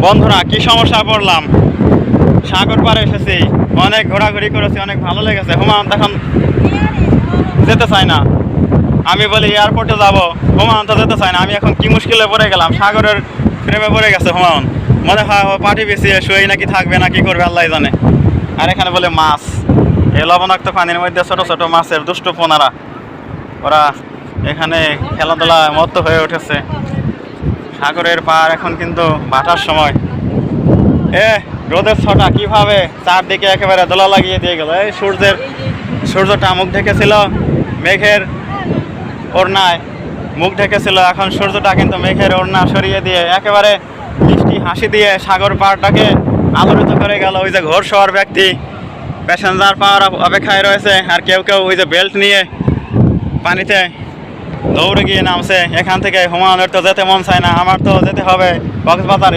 বন্ধুরা কি সমস্যা পড়লাম, সাগর পাড়ে এসেছি, অনেক ঘোরাঘুরি করেছি, অনেক ভালো লেগেছে। হুমায়ুন তখন যেতে চায় না, আমি বলি এয়ারপোর্টে যাব, হুমায়ুন তো যেতে চায় না। আমি এখন কি মুশকিলে পড়ে গেলাম, সাগরের প্রেমে পড়ে গেছে হুমায়ুন। মনে হয় ও পাটি বিছিয়ে শুয়ে নাকি থাকবে না কি করবে আল্লাহ জানে। আর এখানে বলে মাছ, এই লবণাক্ত পানির মধ্যে ছোট ছোট মাছের দুষ্ট পোনারা, ওরা এখানে খেলাধুলায় মত্ত হয়ে উঠেছে। সাগরের পার এখন কিন্তু ভাটার সময়। রোদের ছটা কিভাবে চারদিকে একেবারে দোলা লাগিয়ে দিয়ে গেল। এই সূর্যটা মুখ ঢেকেছিল মেঘের ওড়নায়, মুখ ঢেকেছিল, এখন সূর্যটা কিন্তু মেঘের ওড়না সরিয়ে দিয়ে একেবারে মিষ্টি হাসি দিয়ে সাগর পাড়টাকে আলোড়িত করে গেল। ওই যে ঘোর শোয়ার ব্যক্তি প্যাসেঞ্জার পাওয়ার অপেক্ষায় রয়েছে, আর কেউ কেউ ওই যে বেল্ট নিয়ে পানিতে দৌড়ে গিয়ে নামছে। এখান থেকে হুমায়ুনের তো যেতে মন চায় না, আমার তো যেতে হবে কক্সবাজার।